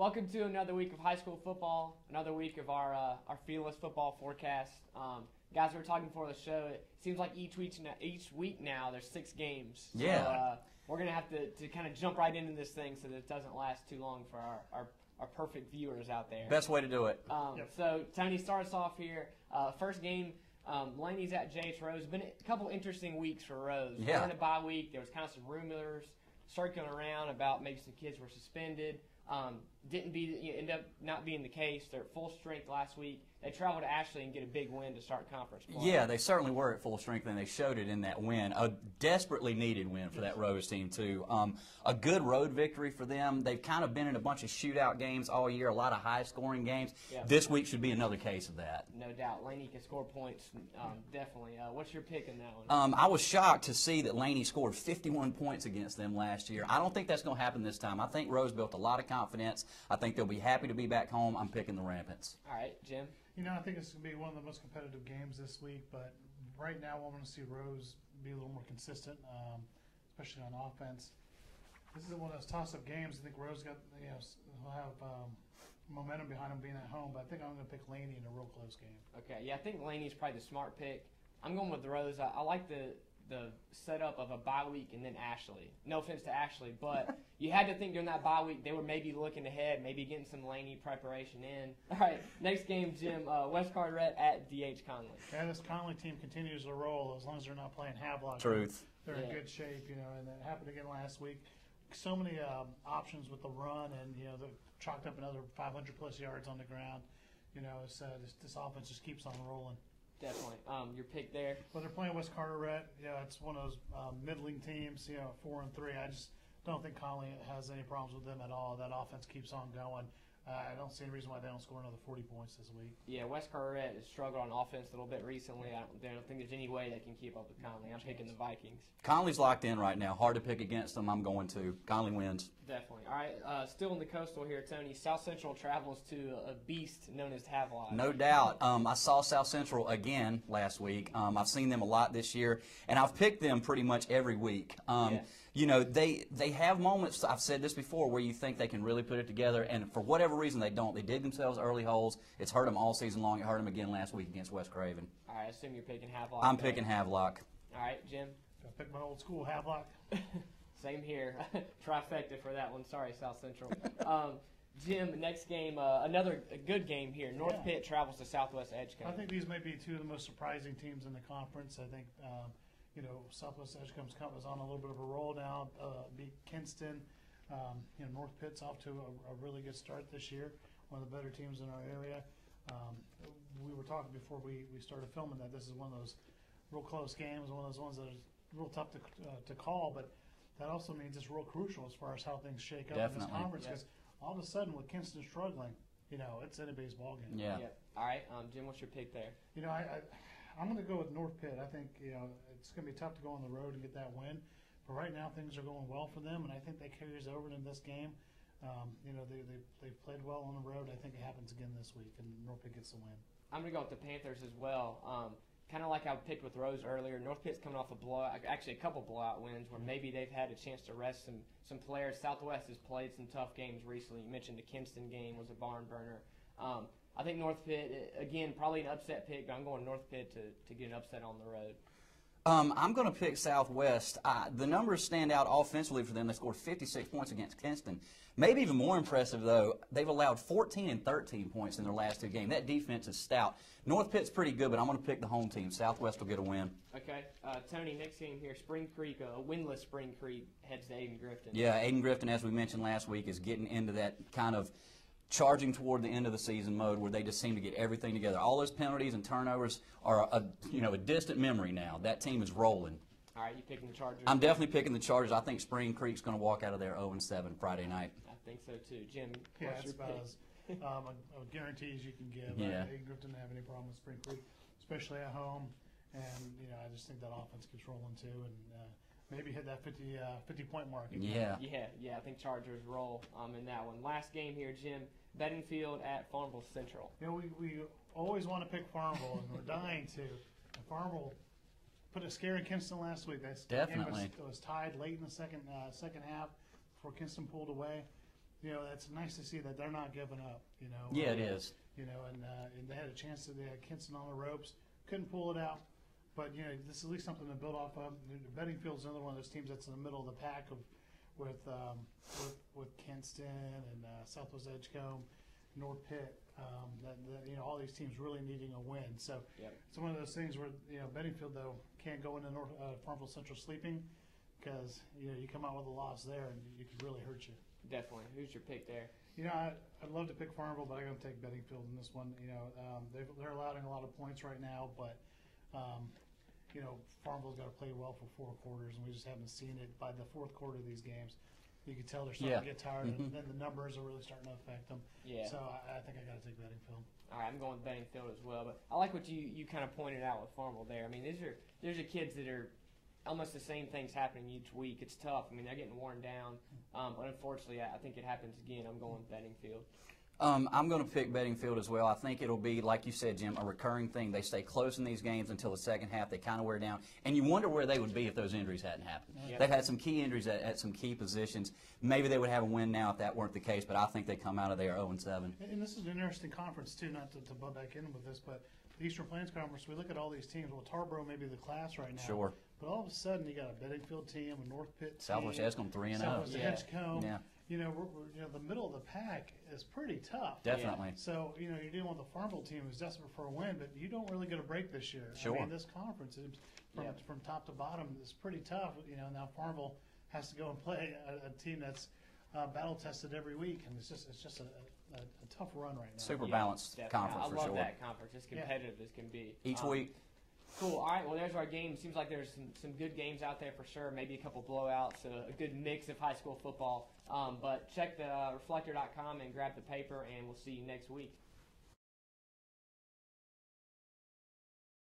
Welcome to another week of high school football, another week of our Fearless football forecast. Guys, we're talking before the show. It seems like each week now there's 6 games. Yeah. So, we're going to have to kind of jump right into this thing so that it doesn't last too long for our perfect viewers out there. Best way to do it. So, Tony, start us off here. First game, Laney's at J.H. Rose. Been a couple interesting weeks for Rose. Yeah. We're in a bye week. There was kind of some rumors circling around about maybe some kids were suspended. End up not being the case. They're at full strength last week. They traveled to Ashley and get a big win to start conference play. Yeah, they certainly were at full strength, and they showed it in that win. A desperately needed win for that Rose team, too. A good road victory for them. They've kind of been in a bunch of shootout games all year, a lot of high-scoring games. Yep. This week should be another case of that. No doubt. Laney can score points, definitely. What's your pick in that one? I was shocked to see that Laney scored 51 points against them last year. I don't think that's going to happen this time. I think Rose built a lot of confidence. I think they'll be happy to be back home. I'm picking the Rampants. All right, Jim? You know, I think it's going to be one of the most competitive games this week, but right now I want to see Rose be a little more consistent, especially on offense. This is one of those toss-up games. I think Rose will have momentum behind him being at home, but I think I'm going to pick Laney in a real close game. Okay, yeah, I think Laney's probably the smart pick. I'm going with Rose. I like the setup of a bye week and then Ashley. No offense to Ashley, but you had to think during that bye week they were maybe looking ahead, maybe getting some Laney preparation in. All right, next game, Jim, West Carteret at D.H. Conley. Yeah, this Conley team continues to roll as long as they're not playing Havelock. Truth. They're in good shape, and that happened again last week. So many options with the run, and they're chalked up another 500-plus yards on the ground. This offense just keeps on rolling. Definitely. Your pick there? Well, they're playing West Carteret. It's one of those middling teams, 4-3. I just don't think Conley has any problems with them at all. That offense keeps on going. I don't see any reason why they don't score another 40 points this week. Yeah, West Carteret has struggled on offense a little bit recently. I don't think there's any way they can keep up with Conley. I'm picking the Vikings. Conley's locked in right now. Hard to pick against them. I'm going to. Conley wins. Definitely. All right, still in the coastal here, Tony. South Central travels to a beast known as Havelock. No doubt. I saw South Central again last week. I've seen them a lot this year, and I've picked them pretty much every week. They have moments, I've said this before, where you think they can really put it together, and for whatever reason they don't. They dig themselves early holes. It's hurt them all season long. It hurt them again last week against West Craven. All right, I assume you're picking Havelock. I'm picking Havelock. All right, Jim? I pick my old school Havelock. Same here. Trifecta for that one. Sorry, South Central. Jim, next game, another good game here. North Pitt travels to Southwest Edgecombe. I think these may be two of the most surprising teams in the conference. I think, Southwest Edgecombe's is on a little bit of a roll now. Beat Kinston. North Pitt's off to a really good start this year. One of the better teams in our area. We were talking before we started filming that this is one of those real close games, one of those ones that is real tough to call, but that also means it's real crucial as far as how things shake up in this conference, because all of a sudden with Kinston struggling, it's anybody's ball game. Yeah. All right, Jim, what's your pick there? I'm going to go with North Pitt. I think it's going to be tough to go on the road and get that win, but right now things are going well for them, and I think that carries over in this game. They've played well on the road. I think it happens again this week, and North Pitt gets the win. I'm going to go with the Panthers as well. Kind of like I picked with Rose earlier, North Pitt's coming off a couple blowout wins where maybe they've had a chance to rest some players. Southwest has played some tough games recently. You mentioned the Kinston game was a barn burner. I think North Pitt, again, probably an upset pick, but I'm going North Pitt to get an upset on the road. I'm going to pick Southwest. The numbers stand out offensively for them. They scored 56 points against Kinston. Maybe even more impressive, though, they've allowed 14 and 13 points in their last 2 games. That defense is stout. North Pitt's pretty good, but I'm going to pick the home team. Southwest will get a win. Okay. Tony, next game here, Spring Creek, a winless Spring Creek heads to Aden-Grifton. Yeah, Aden-Grifton, as we mentioned last week, is getting into that kind of charging toward the end of the season mode where they just seem to get everything together. All those penalties and turnovers are a distant memory now. That team is rolling. All right, you picking the Chargers? I'm definitely picking the Chargers. I think Spring Creek's going to walk out of there 0-7 Friday night. I think so too. Jim, it's about as guarantee as you can give. Aden-Grifton didn't have any problem with Spring Creek, especially at home. And, I just think that offense keeps rolling too. And maybe hit that 50-point mark again. Yeah, I think Chargers roll in that one. Last game here, Jim. Bedingfield at Farmville Central. We always want to pick Farmville, and we're dying to. Farmville put a scare in Kinston last week. That Definitely. game was tied late in the second half before Kinston pulled away. it's nice to see that they're not giving up. Yeah, it is. And they had a chance they had Kinston on the ropes, couldn't pull it out. But this is at least something to build off of. Bedingfield's another one of those teams that's in the middle of the pack with Kinston and Southwest Edgecombe, North Pitt. All these teams really needing a win. So it's one of those things where Bedingfield though can't go into Farmville Central sleeping, because you come out with a loss there and it could really hurt you. Definitely. Who's your pick there? I'd love to pick Farmville, but I'm going to take Bedingfield in this one. They're allowing a lot of points right now, but Farmville's got to play well for 4 quarters, and we just haven't seen it. By the 4th quarter of these games, you can tell they're starting to get tired, and then the numbers are really starting to affect them. Yeah. So I think I got to take Bedingfield. All right, I'm going with Bedingfield as well. But I like what you kind of pointed out with Farmville there. I mean, these are kids that are almost the same things happening each week. It's tough. I mean, they're getting worn down. But unfortunately, I think it happens again. I'm going with Bedingfield. I'm going to pick Bedingfield as well. I think it'll be, like you said, Jim, a recurring thing. They stay close in these games until the second half. They kind of wear down. And you wonder where they would be if those injuries hadn't happened. Yep. They've had some key injuries at some key positions. Maybe they would have a win now if that weren't the case, but I think they come out of there 0-7. And this is an interesting conference, too, not to butt back in with this, but the Eastern Plains Conference, we look at all these teams. Well, Tarboro may be the class right now. Sure. But all of a sudden, you got a Bedingfield team, a North Pitt team. Southwest Edgecombe 3-0. Southwest Edgecombe. Yeah. The middle of the pack is pretty tough. Definitely. Yeah. So, you're dealing with a Farmville team who's desperate for a win, but you don't really get a break this year. Sure. I mean, this conference is from top to bottom is pretty tough. Now Farmville has to go and play a team that's battle tested every week, and it's just a tough run right now. Super balanced conference for sure. I love that conference. It's competitive as can be. Each week. Cool. All right. Well, there's our game. Seems like there's some good games out there for sure. Maybe a couple blowouts, a good mix of high school football. But check the reflector.com and grab the paper, and we'll see you next week.